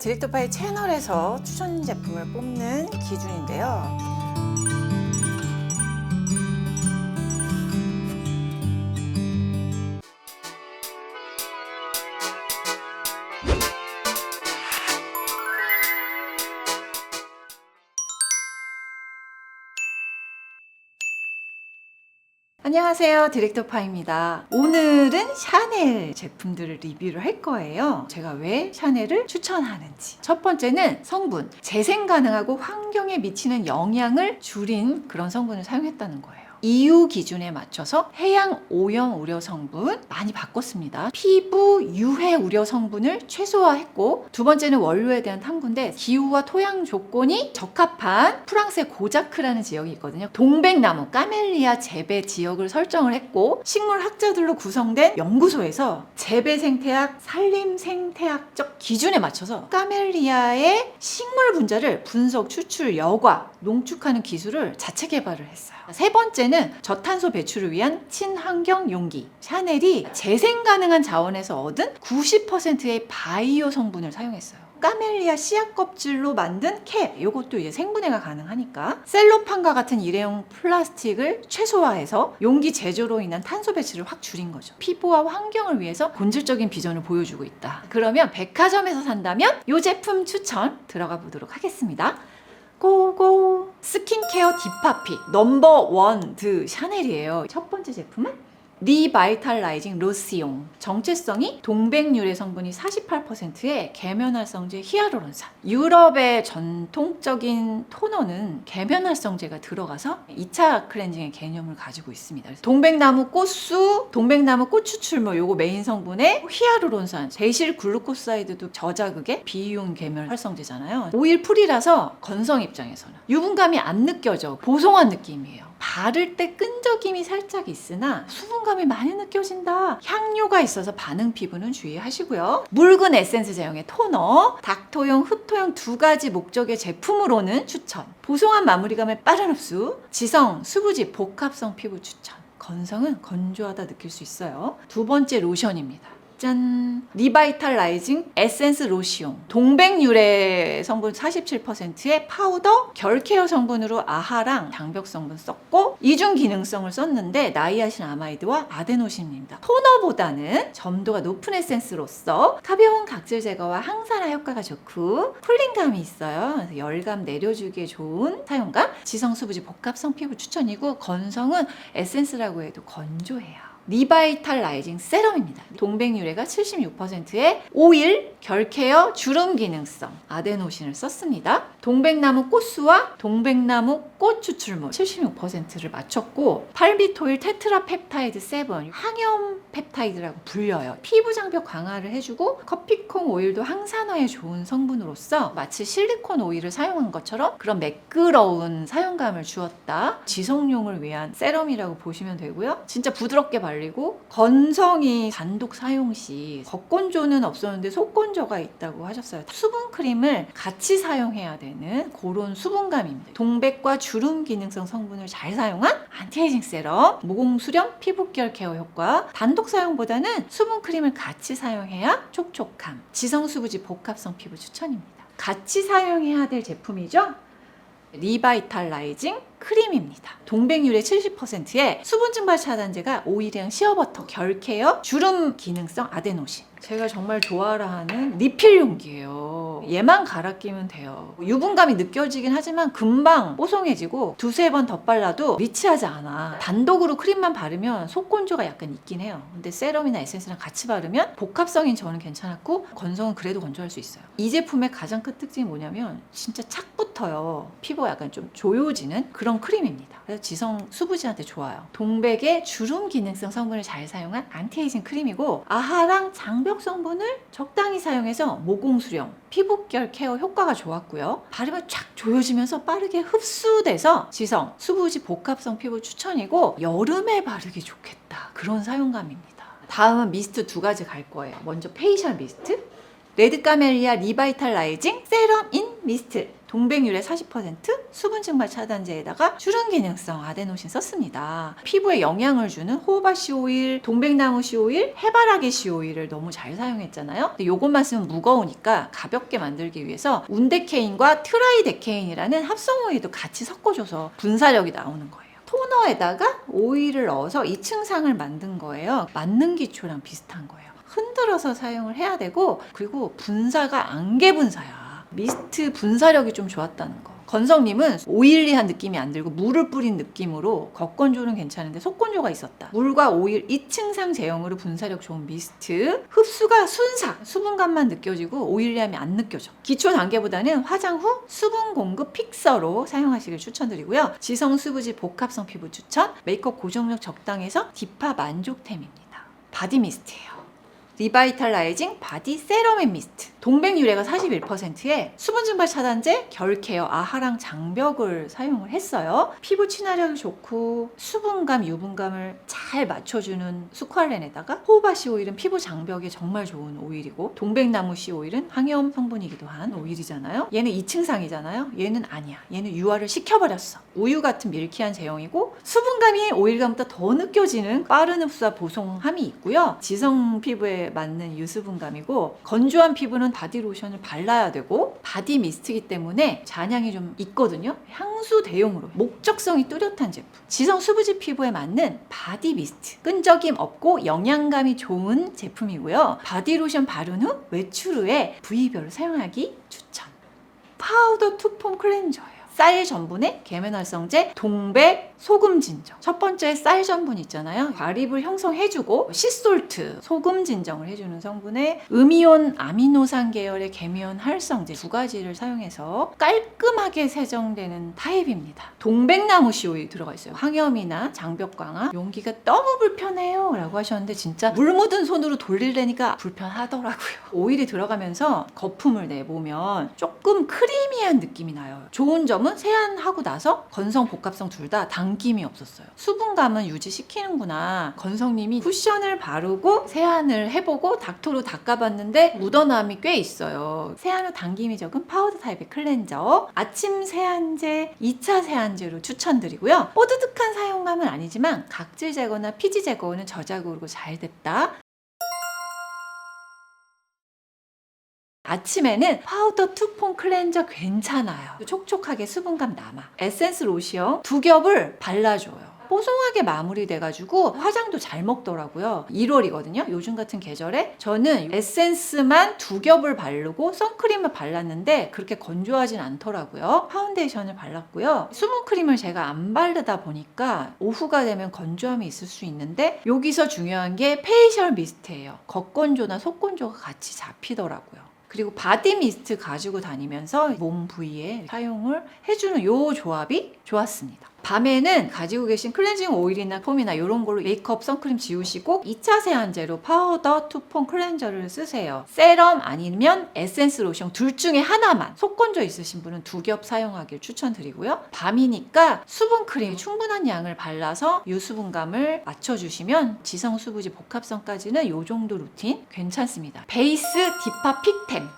디렉터파이 채널에서 추천 제품을 뽑는 기준인데요. 안녕하세요, 디렉터파입니다. 오늘은 샤넬 제품들을 리뷰를 할 거예요. 제가 왜 샤넬을 추천하는지. 첫 번째는 성분, 재생 가능하고 환경에 미치는 영향을 줄인 그런 성분을 사용했다는 거예요. EU 기준에 맞춰서 해양 오염 우려 성분 많이 바꿨습니다. 피부 유해 우려 성분을 최소화했고, 두 번째는 원료에 대한 탐구인데, 기후와 토양 조건이 적합한 프랑스의 고자크라는 지역이 있거든요. 동백나무 까멜리아 재배 지역을 설정을 했고, 식물학자들로 구성된 연구소에서 재배 생태학, 산림 생태학적 기준에 맞춰서 까멜리아의 식물 분자를 분석, 추출, 여과, 농축하는 기술을 자체 개발을 했어요. 세 번째는 저탄소 배출을 위한 친환경 용기. 샤넬이 재생 가능한 자원에서 얻은 90%의 바이오 성분을 사용했어요. 까멜리아 씨앗 껍질로 만든 캡, 이것도 이제 생분해가 가능하니까 셀로판과 같은 일회용 플라스틱을 최소화해서 용기 제조로 인한 탄소 배출을 확 줄인 거죠. 피부와 환경을 위해서 본질적인 비전을 보여주고 있다. 그러면 백화점에서 산다면 이 제품 추천 들어가 보도록 하겠습니다. 고고! 스킨케어 딥파픽 넘버 1 샤넬이에요. 첫 번째 제품은 리바이탈라이징 로시용. 정체성이 동백유래 성분이 48%의 계면활성제 히알루론산. 유럽의 전통적인 토너는 계면활성제가 들어가서 2차 클렌징의 개념을 가지고 있습니다. 그래서 동백나무 꽃수, 동백나무 꽃 추출물 요거 메인 성분에 히알루론산, 베실 글루코사이드도 저자극의 비이온 계면 활성제잖아요. 오일 풀이라서 건성 입장에서는 유분감이 안 느껴져. 보송한 느낌이에요. 바를 때 끈적임이 살짝 있으나 수분감이 많이 느껴진다. 향료가 있어서 반응 피부는 주의하시고요. 묽은 에센스 제형의 토너, 닥터용, 흡토용 두 가지 목적의 제품으로는 추천. 보송한 마무리감의 빠른 흡수, 지성, 수부지, 복합성 피부 추천. 건성은 건조하다 느낄 수 있어요. 두 번째 로션입니다. 짠! 리바이탈라이징 에센스 로시용. 동백유래 성분 47%의 파우더, 결케어 성분으로 아하랑 장벽 성분 썼고, 이중 기능성을 썼는데 나이아신 아마이드와 아데노신입니다. 토너보다는 점도가 높은 에센스로서 가벼운 각질 제거와 항산화 효과가 좋고 쿨링감이 있어요. 그래서 열감 내려주기에 좋은 사용감. 지성, 수부지, 복합성 피부 추천이고, 건성은 에센스라고 해도 건조해요. 리바이탈라이징 세럼입니다. 동백유래가 76%의 오일, 결케어, 주름 기능성, 아데노신을 썼습니다. 동백나무 꽃수와 동백나무 꽃 추출물 76%를 맞췄고, 팔비토일 테트라펩타이드 7, 항염 펩타이드라고 불려요. 피부 장벽 강화를 해주고, 커피콩 오일도 항산화에 좋은 성분으로서 마치 실리콘 오일을 사용한 것처럼 그런 매끄러운 사용감을 주었다. 지성용을 위한 세럼이라고 보시면 되고요. 진짜 부드럽게 발리고, 건성이 단독 사용 시 겉건조는 없었는데 속건조가 있다고 하셨어요. 수분 크림을 같이 사용해야 되는 그런 수분감입니다. 동백과 주름 기능성 성분을 잘 사용한 안티에이징 세럼, 모공 수렴, 피부결 케어 효과. 단독 사용보다는 수분 크림을 같이 사용해야 촉촉함. 지성 수부지 복합성 피부 추천입니다. 같이 사용해야 될 제품이죠. 리바이탈라이징 크림입니다. 동백유래 70%의 수분 증발 차단제가 오일이랑 시어버터, 결케어, 주름 기능성 아데노신. 제가 정말 좋아라 하는 리필 용기예요. 얘만 갈아 끼면 돼요. 유분감이 느껴지긴 하지만 금방 뽀송해지고 두세 번 덧발라도 리치하지 않아. 단독으로 크림만 바르면 속건조가 약간 있긴 해요. 근데 세럼이나 에센스랑 같이 바르면 복합성인 저는 괜찮았고, 건성은 그래도 건조할 수 있어요. 이 제품의 가장 큰 특징이 뭐냐면 진짜 착 붙어요. 피부가 약간 좀 조여지는 그런 크림입니다. 그래서 지성 수부지한테 좋아요. 동백의 주름 기능성 성분을 잘 사용한 안티에이징 크림이고, 아하랑 장벽 성분을 적당히 사용해서 모공 수렴, 피부결 케어 효과가 좋았고요. 바르면 쫙 조여지면서 빠르게 흡수돼서 지성 수부지 복합성 피부 추천이고, 여름에 바르기 좋겠다. 그런 사용감입니다. 다음은 미스트 두 가지 갈 거예요. 먼저 페이셜 미스트, 레드 까멜리아 리바이탈라이징 세럼 인 미스트. 동백유래 40%, 수분 증발 차단제에다가 주름 기능성 아데노신 썼습니다. 피부에 영향을 주는 호호바 씨 오일, 동백나무 씨 오일, 해바라기 씨 오일을 너무 잘 사용했잖아요. 근데 요것만 쓰면 무거우니까 가볍게 만들기 위해서 운데케인과 트라이데케인이라는 합성 오일도 같이 섞어줘서 분사력이 나오는 거예요. 토너에다가 오일을 넣어서 2층상을 만든 거예요. 만능 기초랑 비슷한 거예요. 흔들어서 사용을 해야 되고, 그리고 분사가 안개 분사야. 미스트 분사력이 좀 좋았다는 거. 건성님은 오일리한 느낌이 안 들고 물을 뿌린 느낌으로 겉건조는 괜찮은데 속건조가 있었다. 물과 오일 2층상 제형으로 분사력 좋은 미스트. 흡수가 순삭, 수분감만 느껴지고 오일리함이 안 느껴져. 기초 단계보다는 화장 후 수분 공급 픽서로 사용하시길 추천드리고요. 지성 수부지 복합성 피부 추천. 메이크업 고정력 적당해서 디파 만족템입니다. 바디 미스트예요. 리바이탈라이징 바디 세럼 앤 미스트. 동백유래가 41%에 수분 증발 차단제, 결케어, 아하랑 장벽을 사용을 했어요. 피부 친화력이 좋고 수분감, 유분감을 잘 맞춰주는 스쿠알렌에다가 호호바 씨 오일은 피부 장벽에 정말 좋은 오일이고, 동백나무 씨 오일은 항염 성분이기도 한 오일이잖아요. 얘는 2층상이잖아요. 얘는 아니야. 얘는 유화를 시켜버렸어. 우유 같은 밀키한 제형이고 수분감이 오일감보다 더 느껴지는 빠른 흡수와 보송함이 있고요. 지성 피부에 맞는 유수분감이고, 건조한 피부는 바디로션을 발라야 되고, 바디 미스트이기 때문에 잔향이 좀 있거든요. 향수 대용으로 목적성이 뚜렷한 제품. 지성 수부지 피부에 맞는 바디 미스트. 끈적임 없고 영양감이 좋은 제품이고요. 바디로션 바른 후 외출 후에 부위별로 사용하기 추천. 파우더 투폼 클렌저예요. 쌀 전분에 계면활성제, 동백, 소금 진정. 첫 번째 쌀 전분 있잖아요. 과립을 형성해주고 시솔트, 소금 진정을 해주는 성분에 음이온 아미노산 계열의 계면활성제 두 가지를 사용해서 깔끔하게 세정되는 타입입니다. 동백나무 씨 오일 들어가 있어요. 항염이나 장벽 강화, 용기가 너무 불편해요 라고 하셨는데 진짜 물 묻은 손으로 돌리려니까 불편하더라고요. 오일이 들어가면서 거품을 내보면 조금 크리미한 느낌이 나요. 좋은 점은 세안하고 나서 건성, 복합성 둘 다 당김이 없었어요. 수분감은 유지시키는구나. 건성님이 쿠션을 바르고 세안을 해보고 닥터로 닦아봤는데 묻어남이 꽤 있어요. 세안 후 당김이 적은 파우더 타입의 클렌저. 아침 세안제, 2차 세안제로 추천드리고요. 뽀드득한 사용감은 아니지만 각질 제거나 피지 제거는 저자극으로 잘 됐다. 아침에는 파우더 투폼 클렌저 괜찮아요. 촉촉하게 수분감 남아. 에센스 로션 2겹을 발라줘요. 뽀송하게 마무리돼가지고 화장도 잘 먹더라고요. 1월이거든요. 요즘 같은 계절에 저는 에센스만 2겹을 바르고 선크림을 발랐는데 그렇게 건조하진 않더라고요. 파운데이션을 발랐고요. 수분크림을 제가 안 바르다 보니까 오후가 되면 건조함이 있을 수 있는데, 여기서 중요한 게 페이셜 미스트예요. 겉건조나 속건조가 같이 잡히더라고요. 그리고 바디 미스트 가지고 다니면서 몸 부위에 사용을 해주는 요 조합이 좋았습니다. 밤에는 가지고 계신 클렌징 오일이나 폼이나 이런 걸로 메이크업, 선크림 지우시고 2차 세안제로 파우더 투폼 클렌저를 쓰세요. 세럼 아니면 에센스 로션 둘 중에 하나만. 속건조 있으신 분은 2겹 사용하길 추천드리고요. 밤이니까 수분크림 충분한 양을 발라서 유수분감을 맞춰주시면 지성 수부지 복합성까지는 이 정도 루틴 괜찮습니다. 베이스 디파 픽템.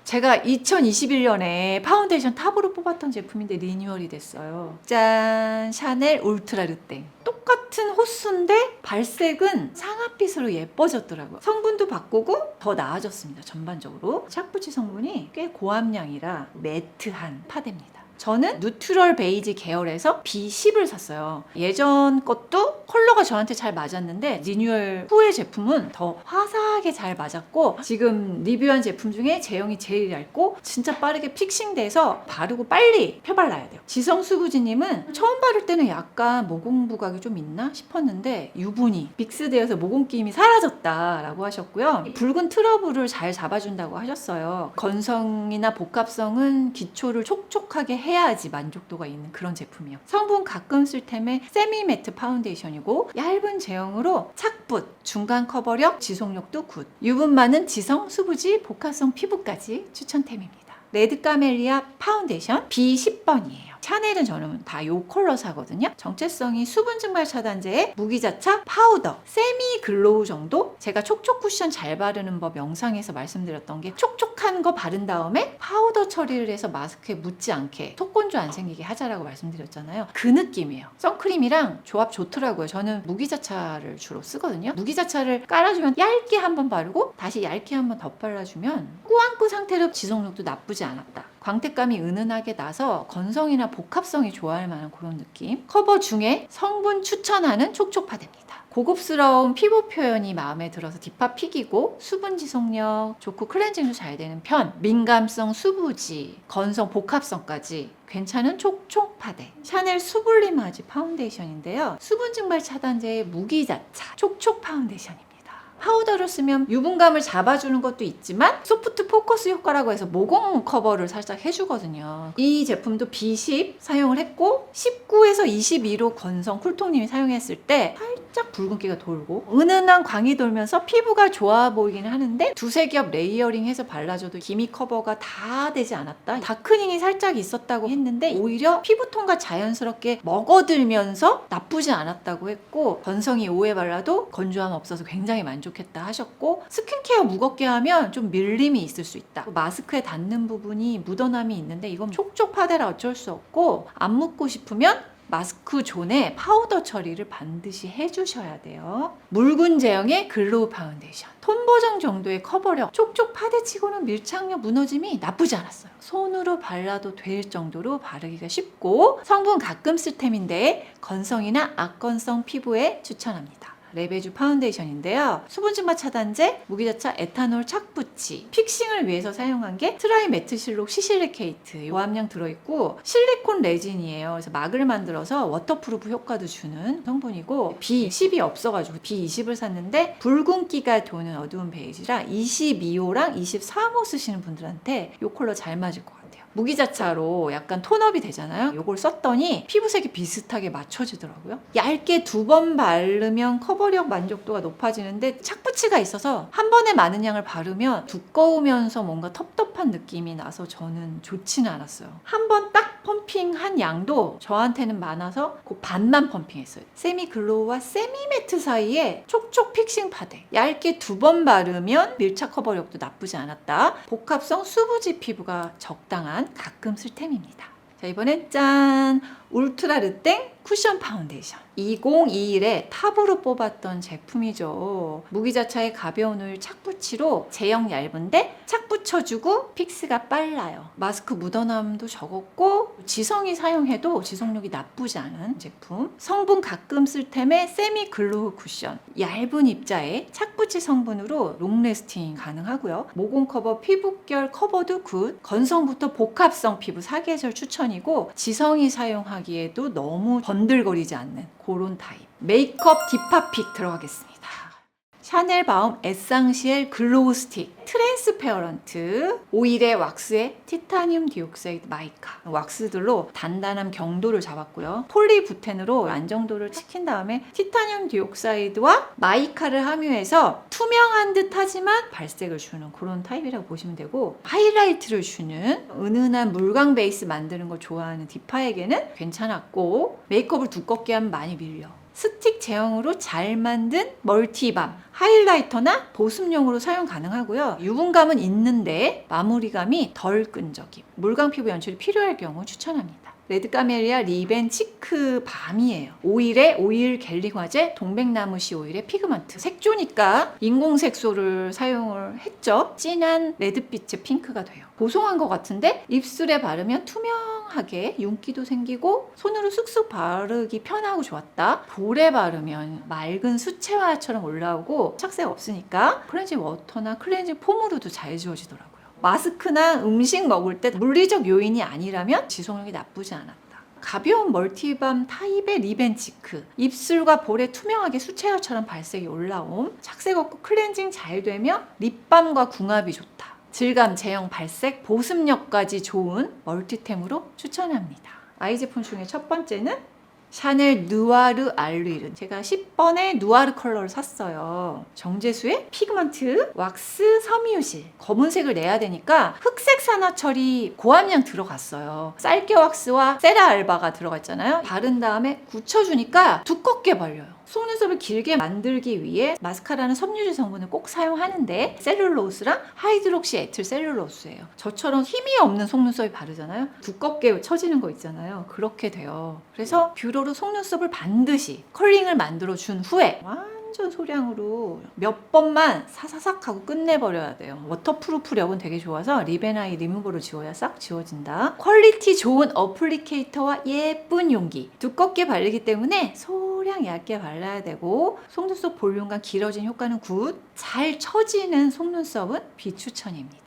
제가 2021년에 파운데이션 탑으로 뽑았던 제품인데 리뉴얼이 됐어요. 짠! 샤넬 울트라 르땡. 똑같은 호수인데 발색은 상아빛으로 예뻐졌더라고요. 성분도 바꾸고 더 나아졌습니다. 전반적으로. 착붙이 성분이 꽤 고함량이라 매트한 파데입니다. 저는 뉴트럴 베이지 계열에서 B10을 샀어요. 예전 것도 컬러가 저한테 잘 맞았는데 리뉴얼 후의 제품은 더 화사하게 잘 맞았고, 지금 리뷰한 제품 중에 제형이 제일 얇고 진짜 빠르게 픽싱돼서 바르고 빨리 펴발라야 돼요. 지성수부지님은 처음 바를 때는 약간 모공 부각이 좀 있나 싶었는데 유분이 믹스되어서 모공 끼임이 사라졌다라고 하셨고요. 붉은 트러블을 잘 잡아준다고 하셨어요. 건성이나 복합성은 기초를 촉촉하게 해야지 만족도가 있는 그런 제품이에요. 성분 가끔 쓸 템의 세미 매트 파운데이션이고, 얇은 제형으로 착붙, 중간 커버력, 지속력도 굿. 유분 많은 지성, 수부지, 복합성 피부까지 추천템입니다. 레드 카멜리아 파운데이션 B10번이에요. 샤넬은 저는 다 요 컬러 사거든요. 정체성이 수분 증발 차단제에 무기자차 파우더, 세미 글로우 정도. 제가 촉촉 쿠션 잘 바르는 법 영상에서 말씀드렸던 게 촉촉한 거 바른 다음에 파우더 처리를 해서 마스크에 묻지 않게 속건조 안 생기게 하자라고 말씀드렸잖아요. 그 느낌이에요. 선크림이랑 조합 좋더라고요. 저는 무기자차를 주로 쓰거든요. 무기자차를 깔아주면 얇게 한번 바르고 다시 얇게 한번 덧발라주면 꾸안꾸 상태로 지속력도 나쁘지 않았다. 광택감이 은은하게 나서 건성이나 복합성이 좋아할 만한 그런 느낌. 커버 중에 성분 추천하는 촉촉파데입니다. 고급스러운 피부 표현이 마음에 들어서 딥합픽이고 수분 지속력 좋고 클렌징도 잘 되는 편. 민감성 수부지, 건성 복합성까지 괜찮은 촉촉파데. 샤넬 수블리마지 파운데이션인데요. 수분 증발 차단제의 무기자차 촉촉 파운데이션입니다. 파우더를 쓰면 유분감을 잡아주는 것도 있지만 소프트 포커스 효과라고 해서 모공 커버를 살짝 해주거든요. 이 제품도 B10 사용을 했고 19에서 22로 건성 쿨톤님이 사용했을 때 살짝 붉은기가 돌고 은은한 광이 돌면서 피부가 좋아 보이긴 하는데 두세 겹 레이어링해서 발라줘도 기미 커버가 다 되지 않았다. 다크닝이 살짝 있었다고 했는데 오히려 피부톤과 자연스럽게 먹어들면서 나쁘지 않았다고 했고 건성이 오래 발라도 건조함 없어서 굉장히 만족했다 하셨고 스킨케어 무겁게 하면 좀 밀림이 있을 수 있다. 마스크에 닿는 부분이 묻어남이 있는데 이건 촉촉 파데라 어쩔 수 없고 안 묻고 싶으면 마스크 존에 파우더 처리를 반드시 해주셔야 돼요. 묽은 제형의 글로우 파운데이션. 톤 보정 정도의 커버력. 촉촉 파데치고는 밀착력 무너짐이 나쁘지 않았어요. 손으로 발라도 될 정도로 바르기가 쉽고 성분 가끔 쓸 템인데 건성이나 악건성 피부에 추천합니다. 레베주 파운데이션인데요. 수분 증발 차단제, 무기자차 에탄올 착붙이, 픽싱을 위해서 사용한 게 트라이 메트실록 시실리케이트 고함량 들어있고 실리콘 레진이에요. 그래서 막을 만들어서 워터프루프 효과도 주는 성분이고 B10이 없어가지고 B20을 샀는데 붉은기가 도는 어두운 베이지라 22호랑 23호 쓰시는 분들한테 이 컬러 잘 맞을 것 같아요. 무기자차로 약간 톤업이 되잖아요. 이걸 썼더니 피부색이 비슷하게 맞춰지더라고요. 얇게 2번 바르면 커버력 만족도가 높아지는데 착붙이가 있어서 한 번에 많은 양을 바르면 두꺼우면서 뭔가 텁텁한 느낌이 나서 저는 좋지는 않았어요. 한 번 딱 펌핑한 양도 저한테는 많아서 그 반만 펌핑했어요. 세미 글로우와 세미 매트 사이에 촉촉 픽싱 파데. 얇게 2번 바르면 밀착 커버력도 나쁘지 않았다. 복합성 수부지 피부가 적당한 가끔 쓸 템입니다. 자, 이번엔 짠! 울트라 르땡 쿠션 파운데이션. 2021에 탑으로 뽑았던 제품이죠. 무기자차의 가벼운 오일 착붙이로 제형 얇은데 착 붙여주고 픽스가 빨라요. 마스크 묻어남도 적었고 지성이 사용해도 지속력이 나쁘지 않은 제품. 성분 가끔 쓸 템의 세미 글로우 쿠션. 얇은 입자에 착붙이 성분으로 롱래스팅 가능하고요. 모공 커버, 피부결 커버도 굿. 건성부터 복합성 피부 사계절 추천이고 지성이 사용하기에도 너무 번들거리지 않는 그런 타입. 메이크업 딥합픽 들어가겠습니다. 샤넬 바움 에상시엘 글로우 스틱 트랜스페어런트 오일의 왁스에 티타늄 디옥사이드 마이카 왁스들로 단단함 경도를 잡았고요. 폴리부텐으로 안정도를 지킨 다음에 티타늄 디옥사이드와 마이카를 함유해서 투명한 듯 하지만 발색을 주는 그런 타입이라고 보시면 되고 하이라이트를 주는 은은한 물광 베이스 만드는 걸 좋아하는 디파에게는 괜찮았고 메이크업을 두껍게 하면 많이 밀려. 스틱 제형으로 잘 만든 멀티밤, 하이라이터나 보습용으로 사용 가능하고요. 유분감은 있는데 마무리감이 덜 끈적임. 물광 피부 연출이 필요할 경우 추천합니다. 레드 카멜리아 리벤 치크 밤이에요. 오일에 오일 겔링화제, 동백나무씨 오일의 피그먼트. 색조니까 인공색소를 사용을 했죠. 진한 레드빛의 핑크가 돼요. 보송한 것 같은데 입술에 바르면 투명하게 윤기도 생기고 손으로 쑥쑥 바르기 편하고 좋았다. 볼에 바르면 맑은 수채화처럼 올라오고 착색 없으니까 클렌징 워터나 클렌징 폼으로도 잘 지워지더라고요. 마스크나 음식 먹을 때 물리적 요인이 아니라면 지속력이 나쁘지 않았다. 가벼운 멀티밤 타입의 리벤치크. 입술과 볼에 투명하게 수채화처럼 발색이 올라옴. 착색 없고 클렌징 잘 되며 립밤과 궁합이 좋다. 질감, 제형, 발색, 보습력까지 좋은 멀티템으로 추천합니다. 아이 제품 중에 첫 번째는 샤넬 누아르 알루이른. 제가 10번에 누아르 컬러를 샀어요. 정제수의 피그먼트, 왁스, 섬유질. 검은색을 내야 되니까 흑색 혈액산화 처리 고함량 들어갔어요. 쌀겨 왁스와 세라알바가 들어가 있잖아요. 바른 다음에 굳혀주니까 두껍게 발려요. 속눈썹을 길게 만들기 위해 마스카라는 섬유질 성분을 꼭 사용하는데 셀룰로스랑 하이드록시 에틸 셀룰로스예요. 저처럼 힘이 없는 속눈썹이 바르잖아요. 두껍게 처지는 거 있잖아요. 그렇게 돼요. 그래서 뷰러로 속눈썹을 반드시 컬링을 만들어 준 후에 완전 소량으로 몇 번만 사사삭 하고 끝내버려야 돼요. 워터프루프력은 되게 좋아서 립앤아이 리무버로 지워야 싹 지워진다. 퀄리티 좋은 어플리케이터와 예쁜 용기. 두껍게 바르기 때문에 소량 얇게 발라야 되고 속눈썹 볼륨감 길어진 효과는 굿. 잘 처지는 속눈썹은 비추천입니다.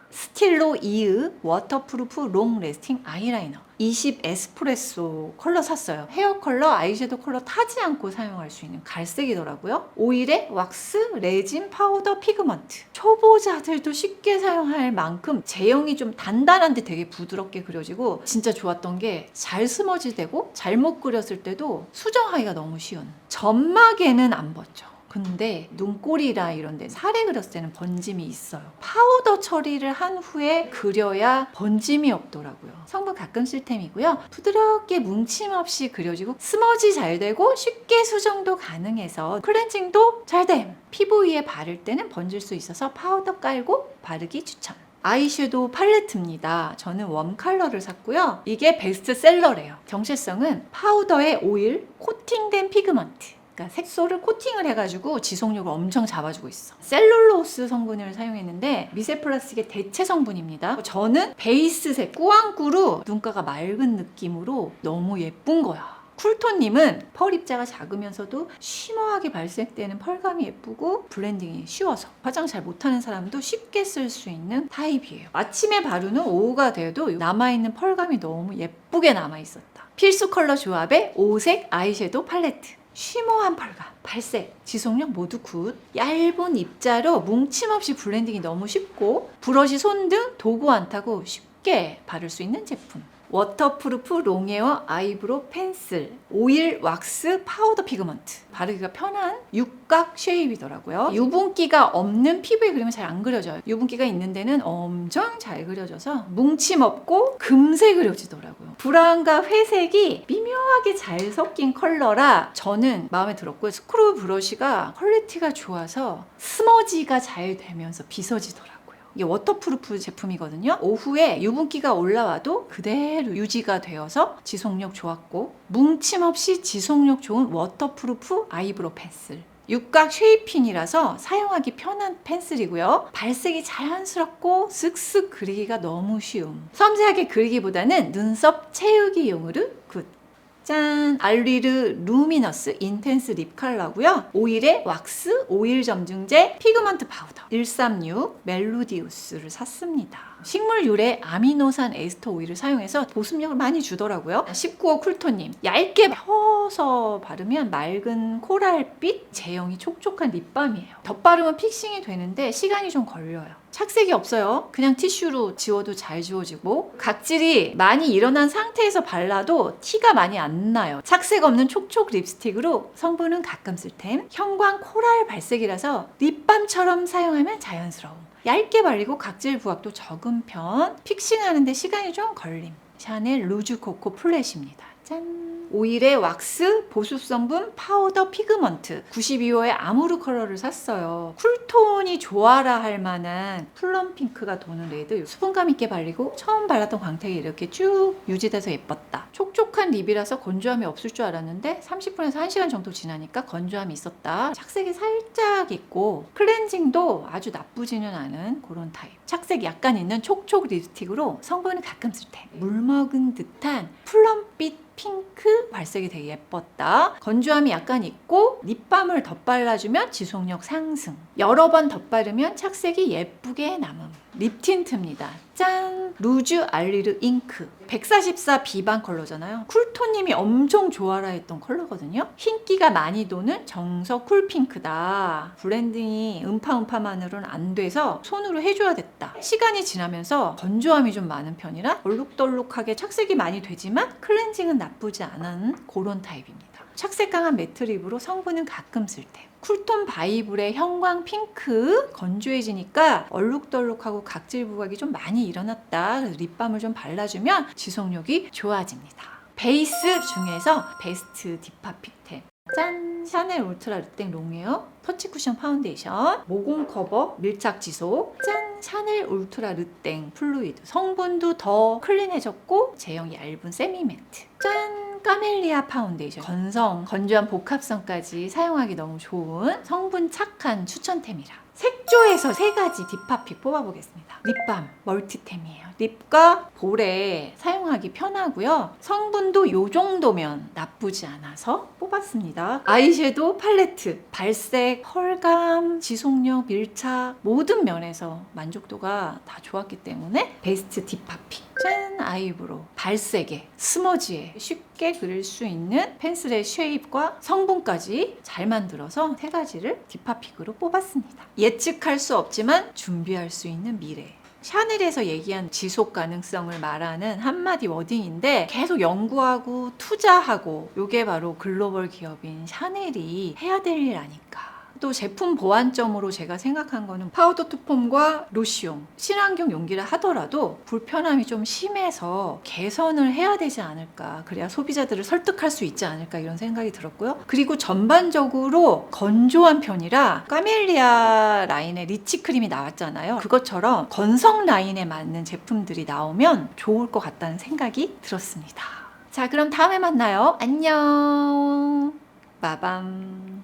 스틸로 이으 워터프루프 롱 레스팅 아이라이너 20 에스프레소 컬러 샀어요. 헤어 컬러, 아이섀도우 컬러 타지 않고 사용할 수 있는 갈색이더라고요. 오일에 왁스, 레진, 파우더, 피그먼트. 초보자들도 쉽게 사용할 만큼 제형이 좀 단단한데 되게 부드럽게 그려지고 진짜 좋았던 게 잘 스머지되고 잘못 그렸을 때도 수정하기가 너무 쉬운. 점막에는 안 벗죠. 근데 눈꼬리나 이런 데 살에 그렸을 때는 번짐이 있어요. 파우더 처리를 한 후에 그려야 번짐이 없더라고요. 성분 가끔 쓸 템이고요. 부드럽게 뭉침 없이 그려지고 스머지 잘 되고 쉽게 수정도 가능해서 클렌징도 잘 됨. 피부 위에 바를 때는 번질 수 있어서 파우더 깔고 바르기 추천. 아이섀도우 팔레트입니다. 저는 웜 컬러를 샀고요. 이게 베스트셀러래요. 정체성은 파우더에 오일, 코팅된 피그먼트. 그러니까 색소를 코팅을 해가지고 지속력을 엄청 잡아주고 있어. 셀룰로스 성분을 사용했는데 미세 플라스틱의 대체 성분입니다. 저는 베이스색 꾸안꾸로 눈가가 맑은 느낌으로 너무 예쁜 거야. 쿨톤님은 펄 입자가 작으면서도 쉬머하게 발색되는 펄감이 예쁘고 블렌딩이 쉬워서 화장 잘 못하는 사람도 쉽게 쓸 수 있는 타입이에요. 아침에 바르는 오후가 돼도 남아있는 펄감이 너무 예쁘게 남아있었다. 필수 컬러 조합의 5색 아이섀도우 팔레트. 쉬머한 펄감, 발색, 지속력 모두 굿. 얇은 입자로 뭉침 없이 블렌딩이 너무 쉽고 브러쉬, 손 등 도구 안 타고 쉽게 바를 수 있는 제품. 워터프루프 롱웨어 아이브로우 펜슬 오일 왁스 파우더 피그먼트. 바르기가 편한 육각 쉐입이더라고요. 유분기가 없는 피부에 그리면 잘 안 그려져요. 유분기가 있는 데는 엄청 잘 그려져서 뭉침 없고 금세 그려지더라고요. 브라운과 회색이 미묘하게 잘 섞인 컬러라 저는 마음에 들었고요. 스크루 브러쉬가 퀄리티가 좋아서 스머지가 잘 되면서 빗어지더라고요. 이게 워터프루프 제품이거든요. 오후에 유분기가 올라와도 그대로 유지가 되어서 지속력 좋았고 뭉침 없이 지속력 좋은 워터프루프 아이브로우 펜슬. 육각 쉐이핑이라서 사용하기 편한 펜슬이고요. 발색이 자연스럽고 쓱쓱 그리기가 너무 쉬움. 섬세하게 그리기보다는 눈썹 채우기용으로 굿. 짠! 알리르 루미너스 인텐스 립 컬러고요. 오일에 왁스, 오일 점증제, 피그먼트 파우더 136 멜로디우스를 샀습니다. 식물 유래 아미노산 에스터 오일을 사용해서 보습력을 많이 주더라고요. 19호 쿨톤님 얇게 펴서 바르면 맑은 코랄빛 제형이 촉촉한 립밤이에요. 덧바르면 픽싱이 되는데 시간이 좀 걸려요. 착색이 없어요. 그냥 티슈로 지워도 잘 지워지고 각질이 많이 일어난 상태에서 발라도 티가 많이 안 나요. 착색 없는 촉촉 립스틱으로 성분은 가끔 쓸 템. 형광 코랄 발색이라서 립밤처럼 사용하면 자연스러움. 얇게 발리고 각질 부각도 적은 편. 픽싱하는데 시간이 좀 걸림. 샤넬 루즈 코코 플랫입니다. 짠! 오일에 왁스, 보습성분, 파우더, 피그먼트 92호의 아무르 컬러를 샀어요. 쿨톤이 좋아라 할 만한 플럼 핑크가 도는 레드. 수분감 있게 발리고 처음 발랐던 광택이 이렇게 쭉 유지돼서 예뻤다. 촉촉한 립이라서 건조함이 없을 줄 알았는데 30분에서 1시간 정도 지나니까 건조함이 있었다. 착색이 살짝 있고 클렌징도 아주 나쁘지는 않은 그런 타입. 착색이 약간 있는 촉촉 립스틱으로 성분은 가끔 쓸 때 물 먹은 듯한 플럼빛 핑크 발색이 되게 예뻤다. 건조함이 약간 있고 립밤을 덧발라주면 지속력 상승. 여러 번 덧바르면 착색이 예쁘게 남음. 립 틴트입니다. 짠! 루즈 알리르 잉크 144 비반 컬러잖아요. 쿨톤님이 엄청 좋아라 했던 컬러거든요. 흰기가 많이 도는 정석 쿨핑크다. 블렌딩이 음파만으로는 안 돼서 손으로 해줘야 됐다. 시간이 지나면서 건조함이 좀 많은 편이라 얼룩덜룩하게 착색이 많이 되지만 클렌징은 나쁘지 않은 그런 타입입니다. 착색 강한 매트 립으로 성분은 가끔 쓸 때 쿨톤 바이블의 형광 핑크. 건조해지니까 얼룩덜룩하고 각질 부각이 좀 많이 일어났다. 그래서 립밤을 좀 발라주면 지속력이 좋아집니다. 베이스 중에서 베스트 딥합픽템. 짠! 샤넬 울트라 르땡 롱웨어 터치 쿠션 파운데이션, 모공 커버, 밀착 지속. 짠! 샤넬 울트라 르땡 플루이드. 성분도 더 클린해졌고 제형이 얇은 세미 매트. 짠! 까멜리아 파운데이션. 건조한 복합성까지 사용하기 너무 좋은 성분 착한 추천템이라. 색조에서 3가지 딥합픽 뽑아보겠습니다. 립밤 멀티템이에요. 립과 볼에 사용하기 편하고요. 성분도 이 정도면 나쁘지 않아서 뽑았습니다. 아이섀도우 팔레트, 발색, 펄감, 지속력, 밀착 모든 면에서 만족도가 다 좋았기 때문에 베스트 딥합픽. 짠! 아이브로우, 발색에, 스머지에 쉽게 그릴 수 있는 펜슬의 쉐입과 성분까지 잘 만들어서 3가지를 딥합픽으로 뽑았습니다. 예측할 수 없지만 준비할 수 있는 미래. 샤넬에서 얘기한 지속 가능성을 말하는 한마디 워딩인데 계속 연구하고 투자하고 이게 바로 글로벌 기업인 샤넬이 해야 될 일 아닐까. 또 제품 보완점으로 제가 생각한 거는 파우더 투폼과 로시용, 친환경 용기를 하더라도 불편함이 좀 심해서 개선을 해야 되지 않을까. 그래야 소비자들을 설득할 수 있지 않을까 이런 생각이 들었고요. 그리고 전반적으로 건조한 편이라 까멜리아 라인의 리치크림이 나왔잖아요. 그것처럼 건성 라인에 맞는 제품들이 나오면 좋을 것 같다는 생각이 들었습니다. 자, 그럼 다음에 만나요. 안녕. 빠밤.